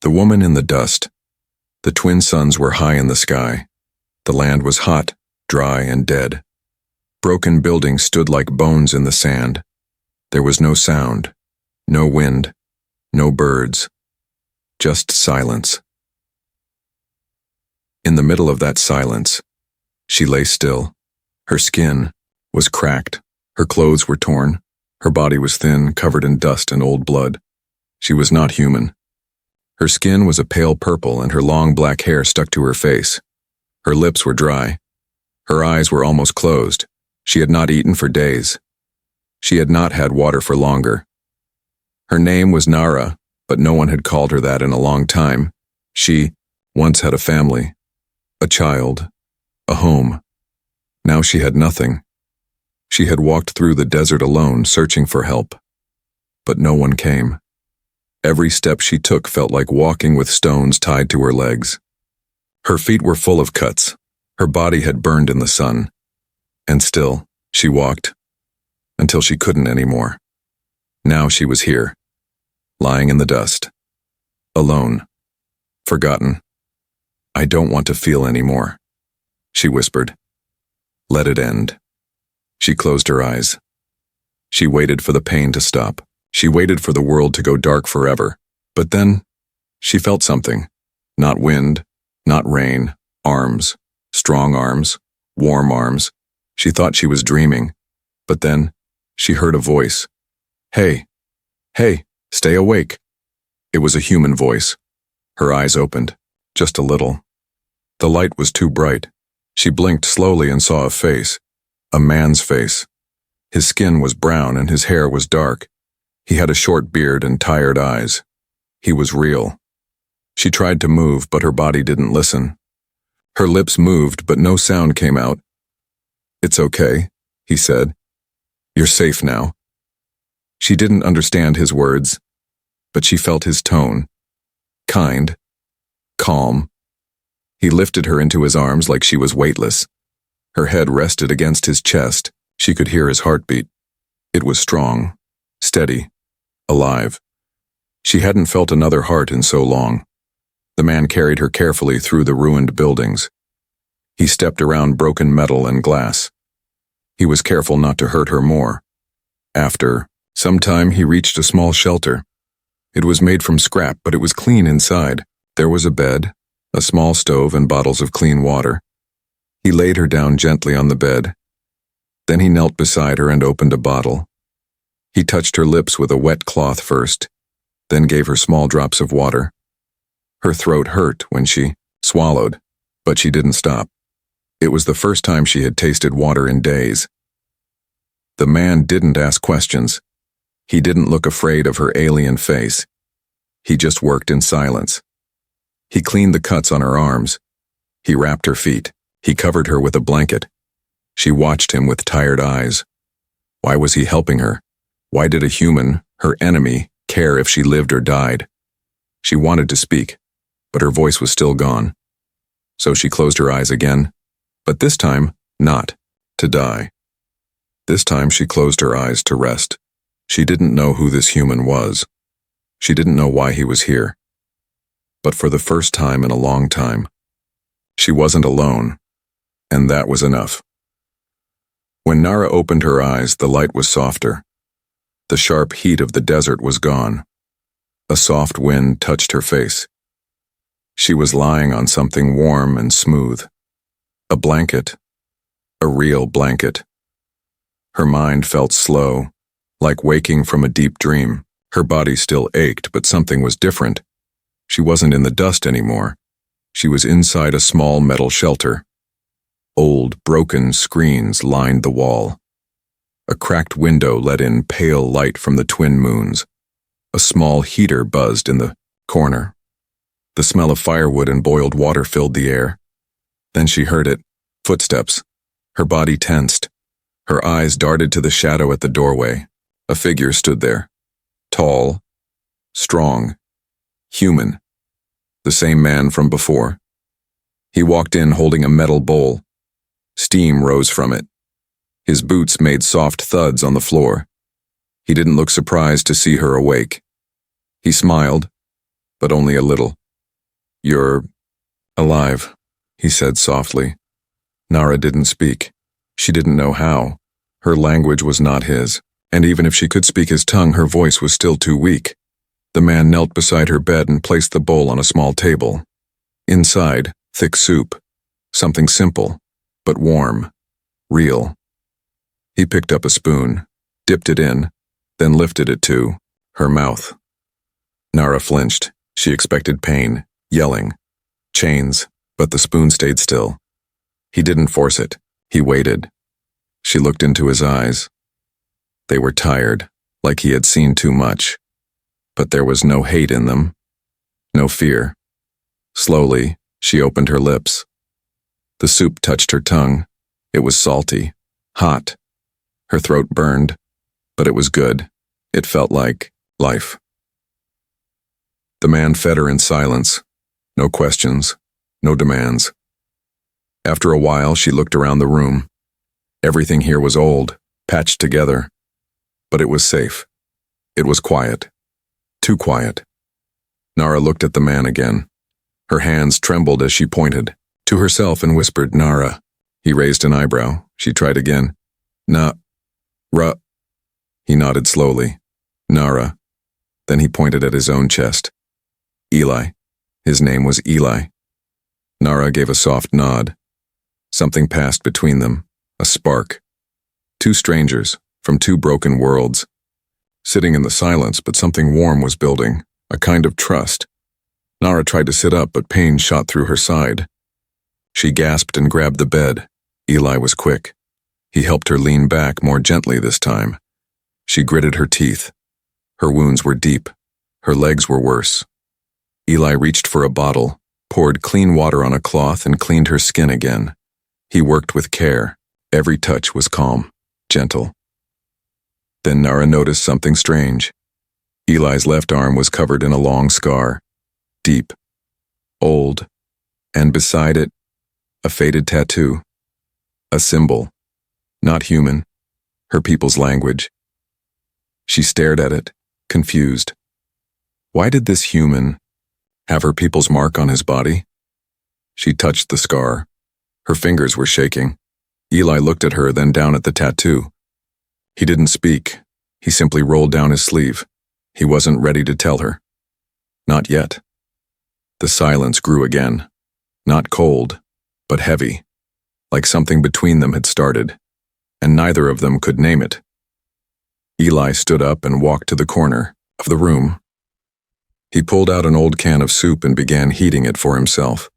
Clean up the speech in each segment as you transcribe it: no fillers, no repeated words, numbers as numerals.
The woman in the dust. The twin suns were high in the sky. The land was hot, dry, and dead. Broken buildings stood like bones in the sand. There was no sound, no wind, no birds, just silence. In the middle of that silence, she lay still. Her skin was cracked, her clothes were torn, her body was thin, covered in dust and old blood. She was not human. Her skin was a pale purple and her long black hair stuck to her face. Her lips were dry. Her eyes were almost closed. She had not eaten for days. She had not had water for longer. Her name was Nara, but no one had called her that in a long time. She once had a family, a child, a home. Now she had nothing. She had walked through the desert alone, searching for help. But no one came. Every step she took felt like walking with stones tied to her legs. Her feet were full of cuts. Her body had burned in the sun. And still, she walked, until she couldn't anymore. Now she was here, lying in the dust, alone, forgotten. "I don't want to feel anymore," she whispered. "Let it end." She closed her eyes. She waited for the pain to stop. She waited for the world to go dark forever. But then, she felt something. Not wind, not rain, arms, strong arms, warm arms. She thought she was dreaming. But then, she heard a voice. "Hey, hey, stay awake." It was a human voice. Her eyes opened, just a little. The light was too bright. She blinked slowly and saw a face. A man's face. His skin was brown and his hair was dark. He had a short beard and tired eyes. He was real. She tried to move, but her body didn't listen. Her lips moved, but no sound came out. "It's okay," he said. "You're safe now." She didn't understand his words, but she felt his tone. Kind. Calm. He lifted her into his arms like she was weightless. Her head rested against his chest. She could hear his heartbeat. It was strong, steady, alive. She hadn't felt another heart in so long. The man carried her carefully through the ruined buildings. He stepped around broken metal and glass. He was careful not to hurt her more. After some time, he reached a small shelter. It was made from scrap, but it was clean inside. There was a bed, a small stove, and bottles of clean water. He laid her down gently on the bed. Then he knelt beside her and opened a bottle. He touched her lips with a wet cloth first, then gave her small drops of water. Her throat hurt when she swallowed, but she didn't stop. It was the first time she had tasted water in days. The man didn't ask questions. He didn't look afraid of her alien face. He just worked in silence. He cleaned the cuts on her arms. He wrapped her feet. He covered her with a blanket. She watched him with tired eyes. Why was he helping her? Why did a human, her enemy, care if she lived or died? She wanted to speak, but her voice was still gone. So she closed her eyes again, but this time, not to die. This time she closed her eyes to rest. She didn't know who this human was. She didn't know why he was here. But for the first time in a long time, she wasn't alone, and that was enough. When Nara opened her eyes, the light was softer. The sharp heat of the desert was gone. A soft wind touched her face. She was lying on something warm and smooth. A blanket. A real blanket. Her mind felt slow, like waking from a deep dream. Her body still ached, but something was different. She wasn't in the dust anymore. She was inside a small metal shelter. Old, broken screens lined the wall. A cracked window let in pale light from the twin moons. A small heater buzzed in the corner. The smell of firewood and boiled water filled the air. Then she heard it. Footsteps. Her body tensed. Her eyes darted to the shadow at the doorway. A figure stood there. Tall, strong, human. The same man from before. He walked in holding a metal bowl. Steam rose from it. His boots made soft thuds on the floor. He didn't look surprised to see her awake. He smiled, but only a little. "You're alive," he said softly. Nara didn't speak. She didn't know how. Her language was not his, and even if she could speak his tongue, her voice was still too weak. The man knelt beside her bed and placed the bowl on a small table. Inside, thick soup. Something simple, but warm. Real. He picked up a spoon, dipped it in, then lifted it to her mouth. Nara flinched. She expected pain, yelling, chains, but the spoon stayed still. He didn't force it. He waited. She looked into his eyes. They were tired, like he had seen too much. But there was no hate in them. No fear. Slowly, she opened her lips. The soup touched her tongue. It was salty, hot. Her throat burned, but it was good. It felt like life. The man fed her in silence. No questions, no demands. After a while, she looked around the room. Everything here was old, patched together. But it was safe. It was quiet. Too quiet. Nara looked at the man again. Her hands trembled as she pointed to herself and whispered, "Nara." He raised an eyebrow. She tried again. "Na-ra." He nodded slowly. "Nara." Then he pointed at his own chest. "Eli." His name was Eli. Nara gave a soft nod. Something passed between them, a spark. Two strangers, from two broken worlds. Sitting in the silence, but something warm was building, a kind of trust. Nara tried to sit up, but pain shot through her side. She gasped and grabbed the bed. Eli was quick. He helped her lean back more gently this time. She gritted her teeth. Her wounds were deep. Her legs were worse. Eli reached for a bottle, poured clean water on a cloth, and cleaned her skin again. He worked with care. Every touch was calm, gentle. Then Nara noticed something strange. Eli's left arm was covered in a long scar. Deep. Old. And beside it, a faded tattoo. A symbol. Not human. Her people's language. She stared at it, confused. Why did this human have her people's mark on his body? She touched the scar. Her fingers were shaking. Eli looked at her, then down at the tattoo. He didn't speak. He simply rolled down his sleeve. He wasn't ready to tell her. Not yet. The silence grew again. Not cold, but heavy. Like something between them had started, and neither of them could name it. Eli stood up and walked to the corner of the room. He pulled out an old can of soup and began heating it for himself.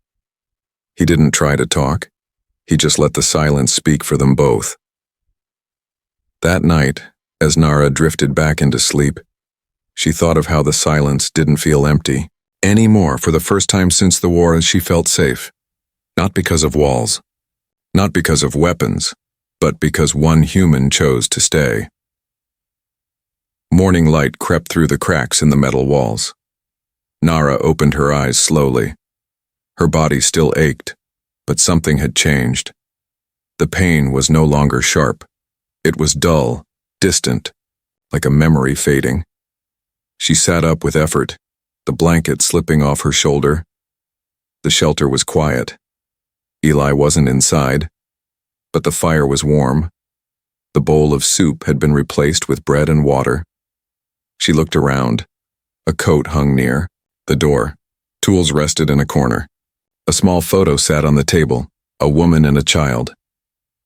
He didn't try to talk. He just let the silence speak for them both. That night, as Nara drifted back into sleep, she thought of how the silence didn't feel empty anymore. For the first time since the war, she felt safe. Not because of walls, not because of weapons, but because one human chose to stay. Morning light crept through the cracks in the metal walls. Nara opened her eyes slowly. Her body still ached, but something had changed. The pain was no longer sharp. It was dull, distant, like a memory fading. She sat up with effort, the blanket slipping off her shoulder. The shelter was quiet. Eli wasn't inside, but the fire was warm. The bowl of soup had been replaced with bread and water. She looked around. A coat hung near the door. Tools rested in a corner. A small photo sat on the table, a woman and a child.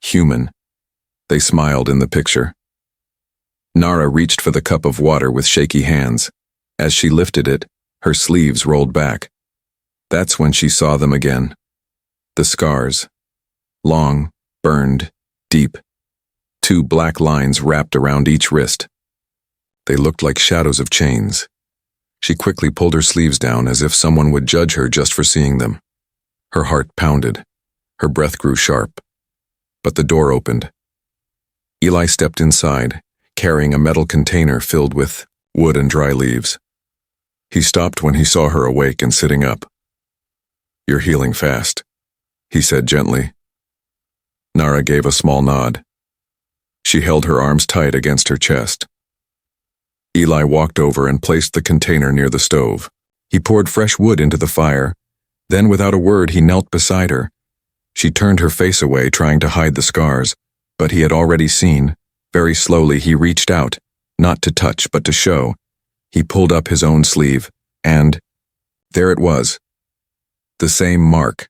Human. They smiled in the picture. Nara reached for the cup of water with shaky hands. As she lifted it, her sleeves rolled back. That's when she saw them again. The scars. Long, burned, deep. 2 black lines wrapped around each wrist. They looked like shadows of chains. She quickly pulled her sleeves down as if someone would judge her just for seeing them. Her heart pounded. Her breath grew sharp. But the door opened. Eli stepped inside, carrying a metal container filled with wood and dry leaves. He stopped when he saw her awake and sitting up. "You're healing fast," he said gently. Nara gave a small nod. She held her arms tight against her chest. Eli walked over and placed the container near the stove. He poured fresh wood into the fire. Then, without a word, he knelt beside her. She turned her face away, trying to hide the scars, but he had already seen. Very slowly, he reached out, not to touch, but to show. He pulled up his own sleeve, and there it was. The same mark.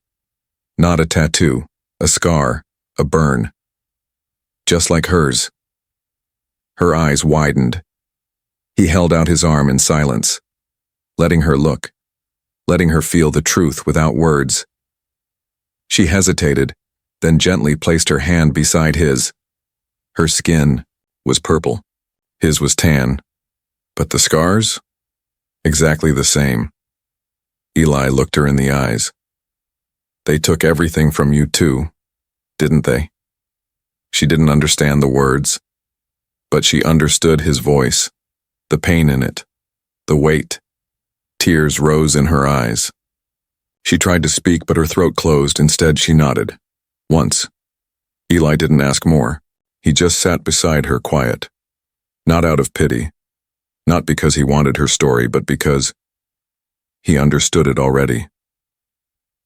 Not a tattoo, a scar, a burn. Just like hers. Her eyes widened. He held out his arm in silence, letting her look, letting her feel the truth without words. She hesitated, then gently placed her hand beside his. Her skin was purple. His was tan. But the scars? Exactly the same. Eli looked her in the eyes. They took everything from you too, didn't they? She didn't understand the words, but she understood his voice, the pain in it, the weight. Tears rose in her eyes. She tried to speak, but her throat closed. Instead, she nodded. Once. Eli didn't ask more. He just sat beside her, quiet. Not out of pity. Not because he wanted her story, but because he understood it already.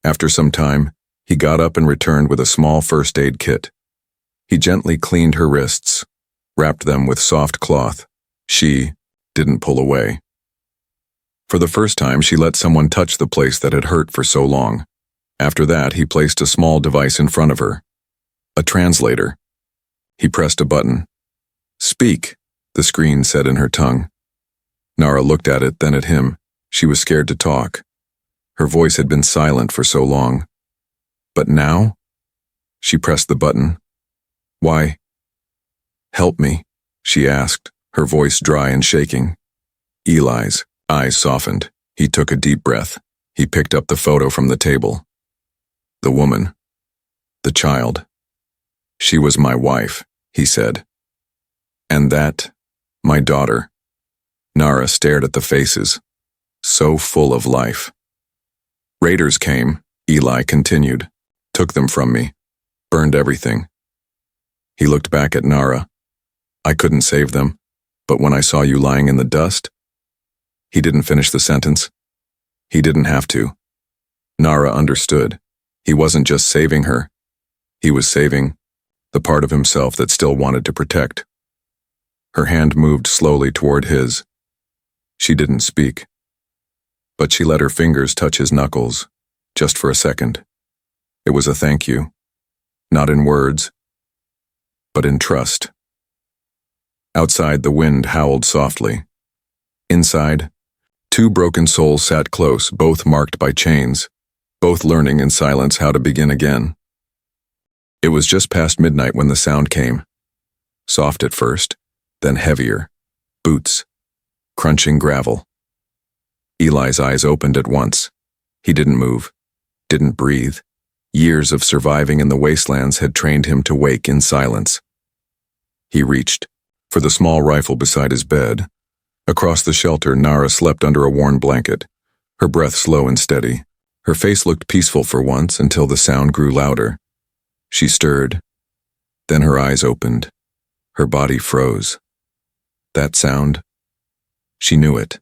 After some time, he got up and returned with a small first aid kit. He gently cleaned her wrists, wrapped them with soft cloth. She didn't pull away. For the first time, she let someone touch the place that had hurt for so long. After that, he placed a small device in front of her. A translator. He pressed a button. Speak, the screen said in her tongue. Nara looked at it, then at him. She was scared to talk. Her voice had been silent for so long. But now? She pressed the button. Why? Help me, she asked, her voice dry and shaking. Eli's eyes softened. He took a deep breath. He picked up the photo from the table. The woman. The child. She was my wife, he said. And that, my daughter. Nara stared at the faces, so full of life. Raiders came, Eli continued, took them from me, burned everything. He looked back at Nara. I couldn't save them, but when I saw you lying in the dust, he didn't finish the sentence. He didn't have to. Nara understood. He wasn't just saving her. He was saving the part of himself that still wanted to protect. Her hand moved slowly toward his. She didn't speak, but she let her fingers touch his knuckles, just for a second. It was a thank you, not in words, but in trust. Outside, the wind howled softly. Inside, two broken souls sat close, both marked by chains, both learning in silence how to begin again. It was just past midnight when the sound came. Soft at first, then heavier. Boots. Crunching gravel. Eli's eyes opened at once. He didn't move. Didn't breathe. Years of surviving in the wastelands had trained him to wake in silence. He reached for the small rifle beside his bed. Across the shelter, Nara slept under a worn blanket, her breath slow and steady. Her face looked peaceful for once until the sound grew louder. She stirred. Then her eyes opened. Her body froze. That sound? She knew it.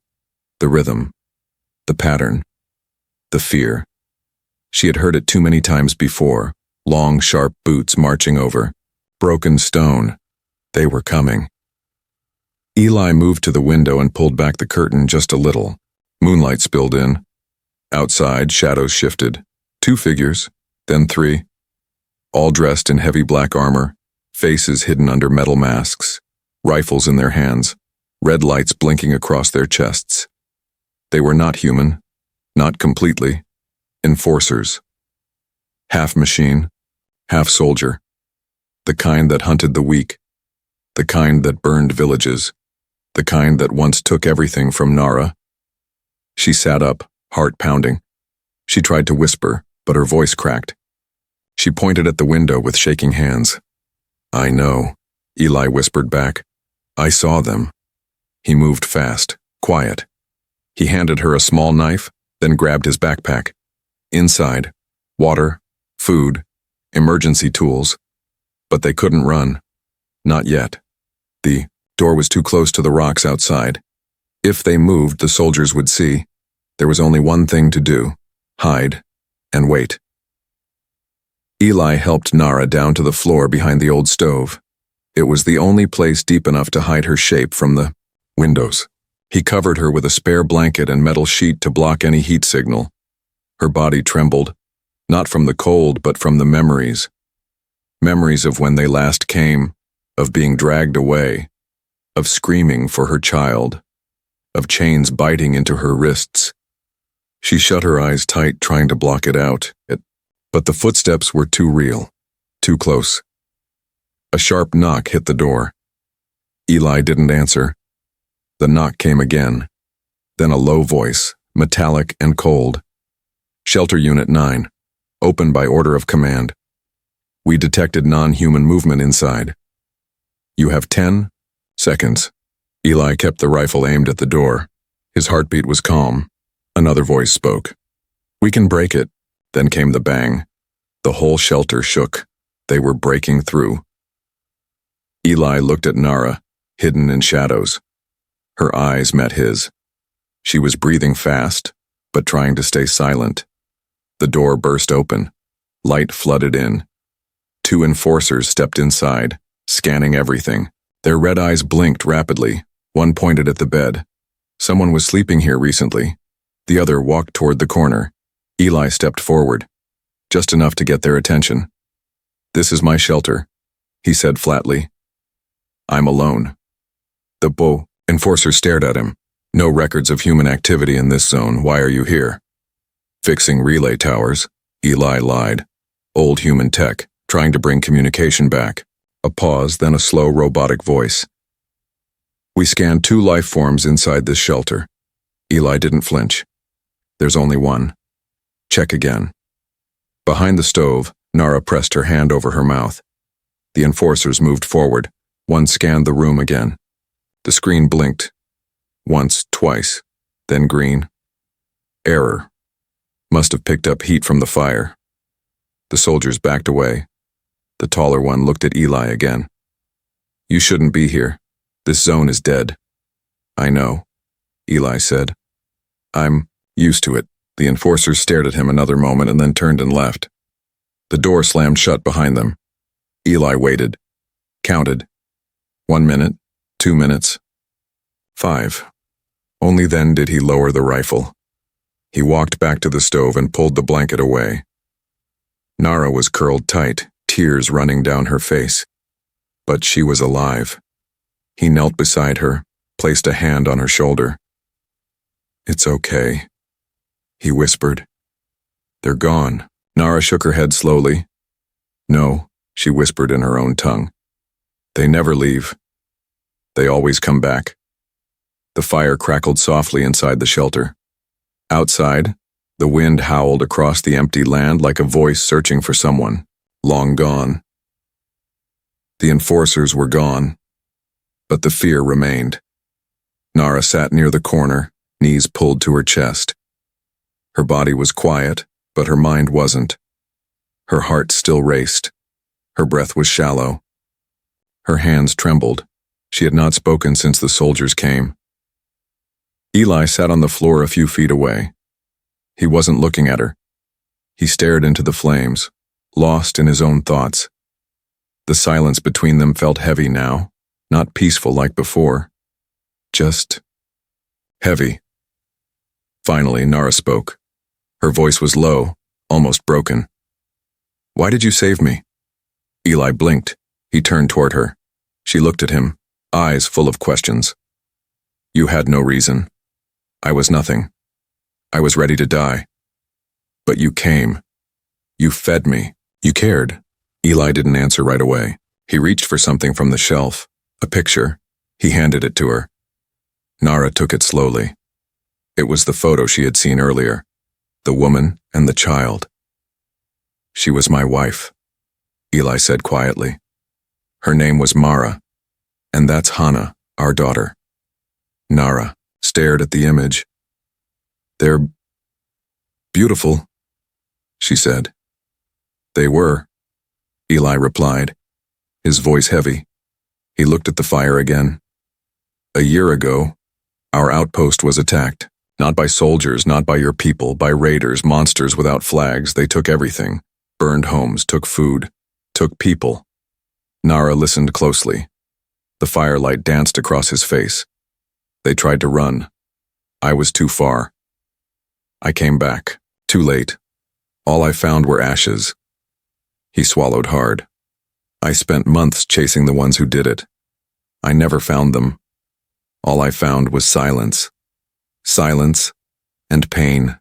The rhythm. The pattern. The fear. She had heard it too many times before. Long, sharp boots marching over. Broken stone. They were coming. Eli moved to the window and pulled back the curtain just a little. Moonlight spilled in. Outside, shadows shifted. 2 figures, then 3. All dressed in heavy black armor, faces hidden under metal masks, rifles in their hands, red lights blinking across their chests. They were not human, not completely. Enforcers. Half machine, half soldier. The kind that hunted the weak. The kind that burned villages. The kind that once took everything from Nara. She sat up, heart pounding. She tried to whisper, but her voice cracked. She pointed at the window with shaking hands. I know, Eli whispered back. I saw them. He moved fast, quiet. He handed her a small knife, then grabbed his backpack. Inside, water, food, emergency tools. But they couldn't run. Not yet. The door was too close to the rocks outside. If they moved, the soldiers would see. There was only one thing to do: hide and wait. Eli helped Nara down to the floor behind the old stove. It was the only place deep enough to hide her shape from the windows. He covered her with a spare blanket and metal sheet to block any heat signal. Her body trembled, not from the cold but from the memories. Memories of when they last came, of being dragged away, of screaming for her child, of chains biting into her wrists. She shut her eyes tight, trying to block it out, but the footsteps were too real, too close. A sharp knock hit the door. Eli didn't answer. The knock came again, then a low voice, metallic and cold. Shelter Unit 9, open by order of command. We detected non-human movement inside. You have 10 seconds. Eli kept the rifle aimed at the door. His heartbeat was calm. Another voice spoke. We can break it. Then came the bang. The whole shelter shook. They were breaking through. Eli looked at Nara, hidden in shadows. Her eyes met his. She was breathing fast, but trying to stay silent. The door burst open. Light flooded in. 2 enforcers stepped inside, scanning everything. Their red eyes blinked rapidly. One pointed at the bed. Someone was sleeping here recently. The other walked toward the corner. Eli stepped forward, just enough to get their attention. This is my shelter, he said flatly. I'm alone. The enforcer stared at him. No records of human activity in this zone. Why are you here? Fixing relay towers, Eli lied. Old human tech, trying to bring communication back. A pause, then a slow robotic voice. We scanned 2 life forms inside this shelter. Eli didn't flinch. There's only one. Check again. Behind the stove, Nara pressed her hand over her mouth. The enforcers moved forward. One scanned the room again. The screen blinked. Once, twice, then green. Error. Must have picked up heat from the fire. The soldiers backed away. The taller one looked at Eli again. You shouldn't be here. This zone is dead. I know, Eli said. I'm used to it. The enforcers stared at him another moment and then turned and left. The door slammed shut behind them. Eli waited. Counted. 1 minute, 2 minutes, 5. Only then did he lower the rifle. He walked back to the stove and pulled the blanket away. Nara was curled tight, tears running down her face. But she was alive. He knelt beside her, placed a hand on her shoulder. It's okay, he whispered. They're gone. Nara shook her head slowly. No, she whispered in her own tongue. They never leave. They always come back. The fire crackled softly inside the shelter. Outside, the wind howled across the empty land like a voice searching for someone, long gone. The enforcers were gone, but the fear remained. Nara sat near the corner, knees pulled to her chest. Her body was quiet, but her mind wasn't. Her heart still raced. Her breath was shallow. Her hands trembled. She had not spoken since the soldiers came. Eli sat on the floor a few feet away. He wasn't looking at her. He stared into the flames, lost in his own thoughts. The silence between them felt heavy now, not peaceful like before. Just heavy. Finally, Nara spoke. Her voice was low, almost broken. Why did you save me? Eli blinked. He turned toward her. She looked at him, eyes full of questions. You had no reason. I was nothing. I was ready to die. But you came. You fed me. You cared. Eli didn't answer right away. He reached for something from the shelf, a picture. He handed it to her. Nara took it slowly. It was the photo she had seen earlier, the woman and the child. She was my wife, Eli said quietly. Her name was Mara, and that's Hannah, our daughter. Nara stared at the image. They're beautiful, she said. They were, Eli replied, his voice heavy. He looked at the fire again. A year ago, our outpost was attacked. Not by soldiers, not by your people, by raiders, monsters without flags. They took everything. Burned homes, took food, took people. Nara listened closely. The firelight danced across his face. They tried to run. I was too far. I came back. Too late. All I found were ashes. He swallowed hard. I spent months chasing the ones who did it. I never found them. All I found was silence. Silence and pain.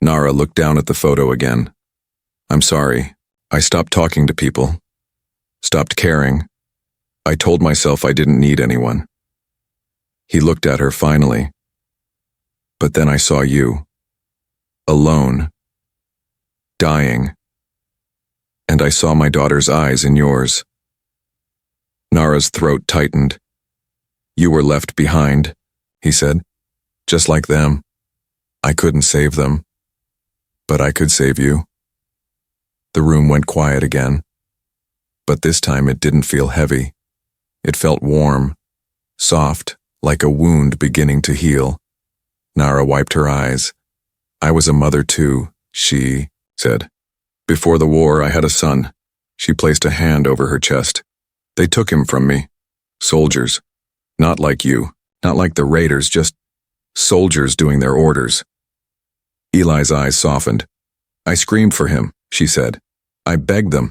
Nara looked down at the photo again. I'm sorry. I stopped talking to people. Stopped caring. I told myself I didn't need anyone. He looked at her finally. But then I saw you. Alone. Dying. And I saw my daughter's eyes in yours. Nara's throat tightened. You were left behind, he said. Just like them. I couldn't save them. But I could save you. The room went quiet again. But this time it didn't feel heavy. It felt warm, soft, like a wound beginning to heal. Nara wiped her eyes. I was a mother too, she said. Before the war, I had a son. She placed a hand over her chest. They took him from me. Soldiers. Not like you. Not like the raiders, just soldiers doing their orders. Eli's eyes softened. I screamed for him, she said. I begged them.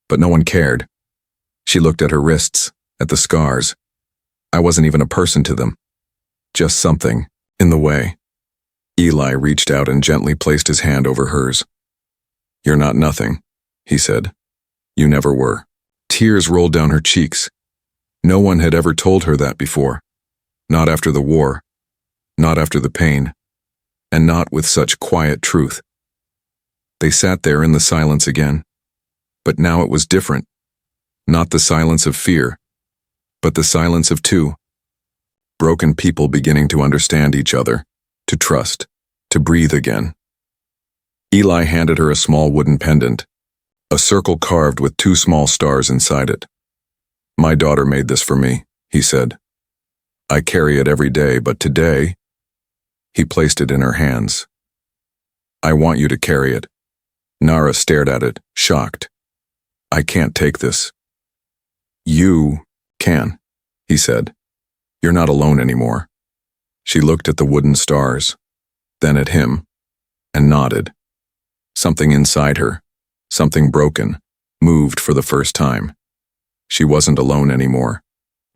But no one cared. She looked at her wrists, at the scars. I wasn't even a person to them. Just something, in the way. Eli reached out and gently placed his hand over hers. You're not nothing, he said. You never were. Tears rolled down her cheeks. No one had ever told her that before. Not after the war. Not after the pain. And not with such quiet truth. They sat there in the silence again. But now it was different. Not the silence of fear, but the silence of two. Broken people beginning to understand each other, to trust, to breathe again. Eli handed her a small wooden pendant, a circle carved with 2 small stars inside it. My daughter made this for me, he said. I carry it every day, but today, he placed it in her hands. I want you to carry it. Nara stared at it, shocked. I can't take this. You can, he said. You're not alone anymore. She looked at the wooden stars, then at him, and nodded. Something inside her, something broken, moved for the first time. She wasn't alone anymore.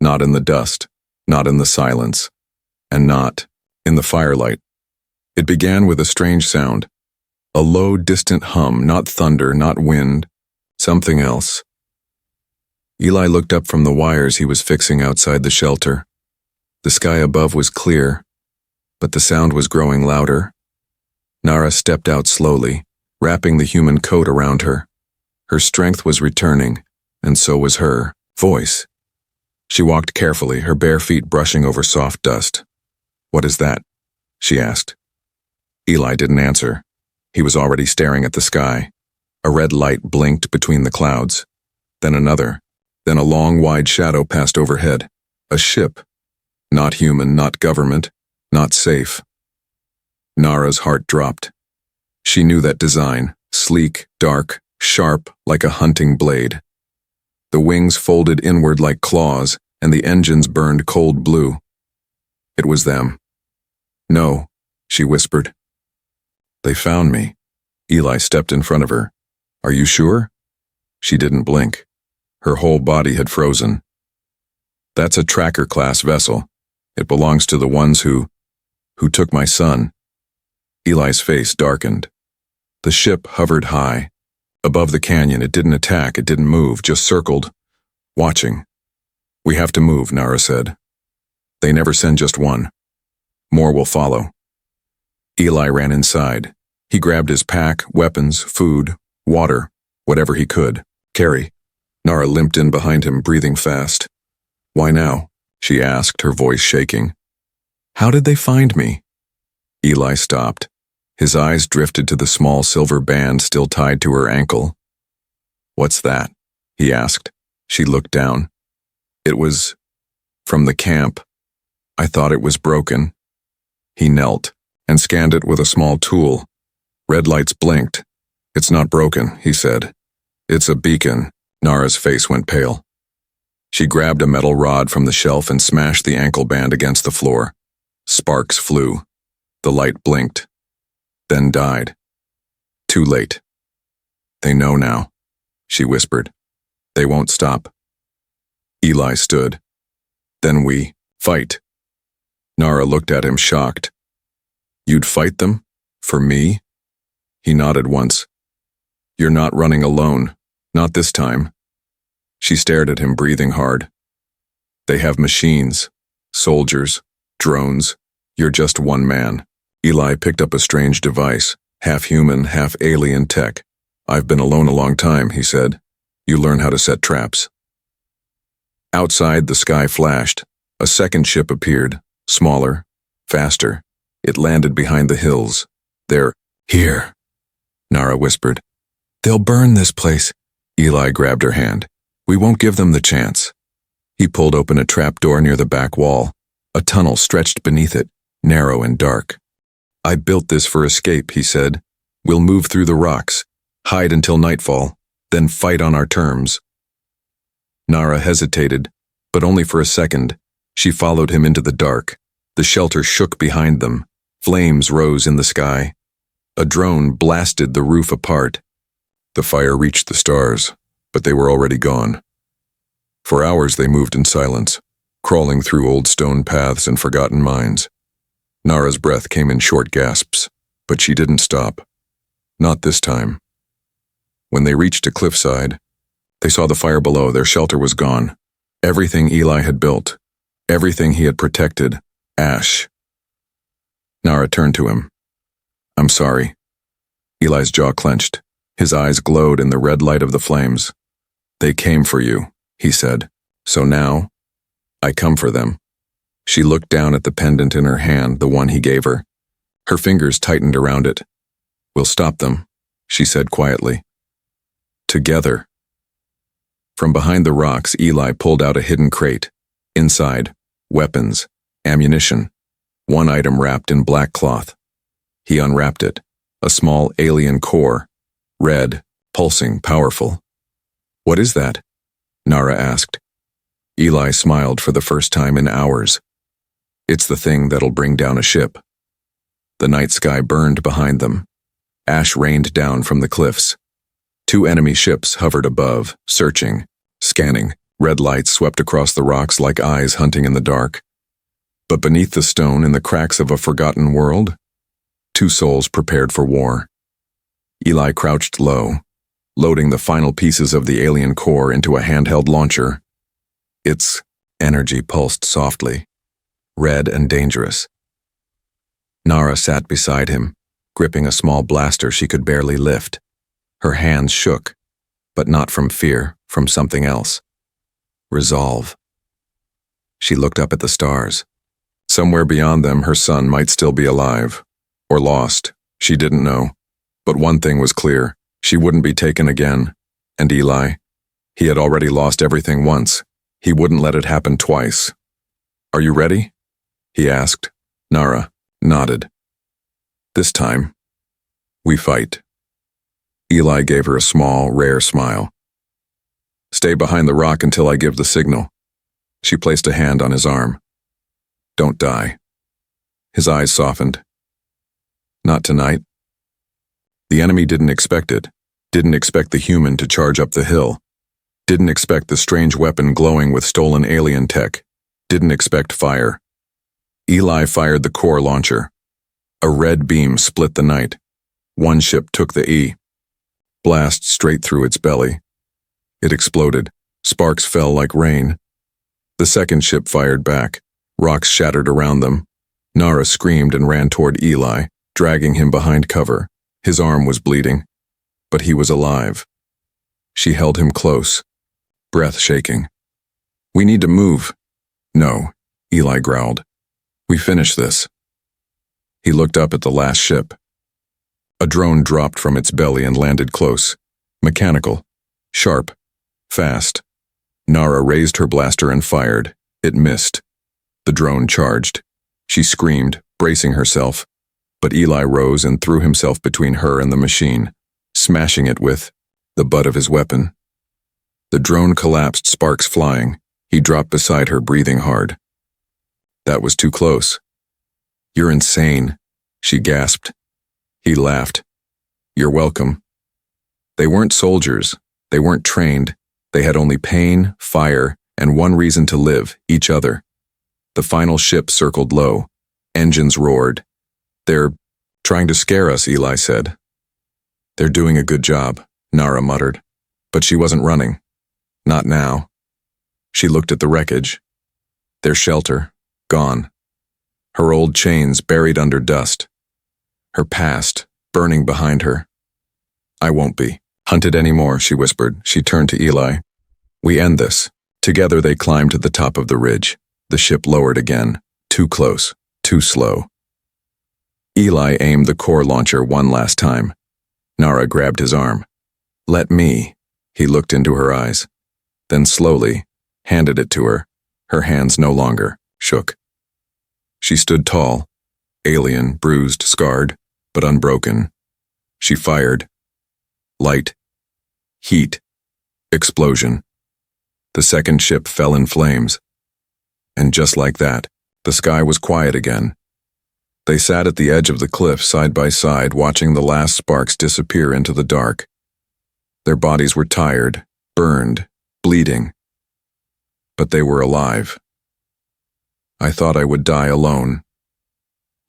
Not in the dust, not in the silence, and not in the firelight. It began with a strange sound, a low, distant hum, not thunder, not wind, something else. Eli looked up from the wires he was fixing outside the shelter. The sky above was clear, but the sound was growing louder. Nara stepped out slowly, wrapping the human coat around her. Her strength was returning, and so was her voice. She walked carefully, her bare feet brushing over soft dust. What is that? She asked. Eli didn't answer. He was already staring at the sky. A red light blinked between the clouds. Then another. Then a long, wide shadow passed overhead. A ship. Not human, not government, not safe. Nara's heart dropped. She knew that design, sleek, dark, sharp, like a hunting blade. The wings folded inward like claws, and the engines burned cold blue. It was them. No, she whispered. They found me. Eli stepped in front of her. Are you sure? She didn't blink. Her whole body had frozen. That's a tracker-class vessel. It belongs to the ones who took my son. Eli's face darkened. The ship hovered high. Above the canyon, it didn't attack, it didn't move, just circled, watching. We have to move, Nara said. They never send just one. More will follow. Eli ran inside. He grabbed his pack, weapons, food, water, whatever he could. Carry. Nara limped in behind him, breathing fast. Why now? She asked, her voice shaking. How did they find me? Eli stopped. His eyes drifted to the small silver band still tied to her ankle. What's that? He asked. She looked down. It was from the camp. I thought it was broken. He knelt and scanned it with a small tool. Red lights blinked. "It's not broken," he said. "It's a beacon." Nara's face went pale. She grabbed a metal rod from the shelf and smashed the ankle band against the floor. Sparks flew. The light blinked, then died. Too late. "They know now," she whispered. "They won't stop." Eli stood. "Then we fight." Nara looked at him, shocked. "You'd fight them? For me?" He nodded once. "You're not running alone. Not this time." She stared at him, breathing hard. "They have machines, soldiers, drones. You're just one man." Eli picked up a strange device, half human, half alien tech. "I've been alone a long time," he said. "You learn how to set traps." Outside, the sky flashed. A second ship appeared, smaller, faster. It landed behind the hills. "They're here," Nara whispered. "They'll burn this place." Eli grabbed her hand. "We won't give them the chance." He pulled open a trap door near the back wall. A tunnel stretched beneath it, narrow and dark. "I built this for escape," he said. "We'll move through the rocks, hide until nightfall, then fight on our terms." Nara hesitated, but only for a second. She followed him into the dark. The shelter shook behind them. Flames rose in the sky. A drone blasted the roof apart. The fire reached the stars, but they were already gone. For hours they moved in silence, crawling through old stone paths and forgotten mines. Nara's breath came in short gasps, but she didn't stop. Not this time. When they reached a cliffside, they saw the fire below. Their shelter was gone. Everything Eli had built, everything he had protected, ash. Nara turned to him. "I'm sorry." Eli's jaw clenched. His eyes glowed in the red light of the flames. "They came for you," he said. "So now, I come for them." She looked down at the pendant in her hand, the one he gave her. Her fingers tightened around it. "We'll stop them," she said quietly. "Together." From behind the rocks, Eli pulled out a hidden crate. Inside, weapons, ammunition, one item wrapped in black cloth. He unwrapped it, a small alien core, red, pulsing, powerful. "What is that?" Nara asked. Eli smiled for the first time in hours. "It's the thing that'll bring down a ship." The night sky burned behind them. Ash rained down from the cliffs. 2 enemy ships hovered above, searching, scanning. Red lights swept across the rocks like eyes hunting in the dark. But beneath the stone, in the cracks of a forgotten world, 2 souls prepared for war. Eli crouched low, loading the final pieces of the alien core into a handheld launcher. Its energy pulsed softly, red and dangerous. Nara sat beside him, gripping a small blaster she could barely lift. Her hands shook, but not from fear, from something else. Resolve. She looked up at the stars. Somewhere beyond them, her son might still be alive. Or lost. She didn't know. But one thing was clear. She wouldn't be taken again. And Eli? He had already lost everything once. He wouldn't let it happen twice. "Are you ready?" he asked. Nara nodded. "This time, we fight." Eli gave her a small, rare smile. "Stay behind the rock until I give the signal." She placed a hand on his arm. "Don't die." His eyes softened. "Not tonight." The enemy didn't expect it, didn't expect the human to charge up the hill, didn't expect the strange weapon glowing with stolen alien tech, didn't expect fire. Eli fired the core launcher. A red beam split the night. One ship took the E. Blast straight through its belly. It exploded. Sparks fell like rain. The second ship fired back. Rocks shattered around them. Nara screamed and ran toward Eli, dragging him behind cover. His arm was bleeding, but he was alive. She held him close, breath shaking. "We need to move." "No," Eli growled. "We finish this." He looked up at the last ship. A drone dropped from its belly and landed close. Mechanical, sharp, fast. Nara raised her blaster and fired. It missed. The drone charged. She screamed, bracing herself, but Eli rose and threw himself between her and the machine, smashing it with the butt of his weapon. The drone collapsed, sparks flying. He dropped beside her, breathing hard. That was too close. "You're insane," she gasped. He laughed. "You're welcome." They weren't soldiers. They weren't trained. They had only pain, fire, and one reason to live: each other. The final ship circled low. Engines roared. "They're trying to scare us," Eli said. "They're doing a good job," Nara muttered. But she wasn't running. Not now. She looked at the wreckage. Their shelter, gone. Her old chains buried under dust. Her past, burning behind her. "I won't be hunted anymore," she whispered. She turned to Eli. "We end this." Together they climbed to the top of the ridge. The ship lowered again. Too close, too slow. Eli aimed the core launcher one last time. Nara grabbed his arm. "Let me." He looked into her eyes. Then slowly handed it to her. Her hands no longer shook. She stood tall, alien, bruised, scarred, but unbroken. She fired. Light. Heat. Explosion. The second ship fell in flames. And just like that, the sky was quiet again. They sat at the edge of the cliff side by side, watching the last sparks disappear into the dark. Their bodies were tired, burned, bleeding. But they were alive. "I thought I would die alone,"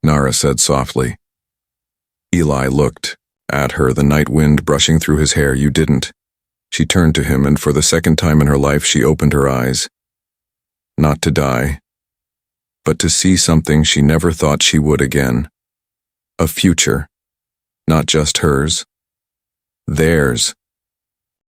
Nara said softly. Eli looked at her, the night wind brushing through his hair. "You didn't." She turned to him, and for the second time in her life she opened her eyes. Not to die, but to see something she never thought she would again. A future. Not just hers. Theirs.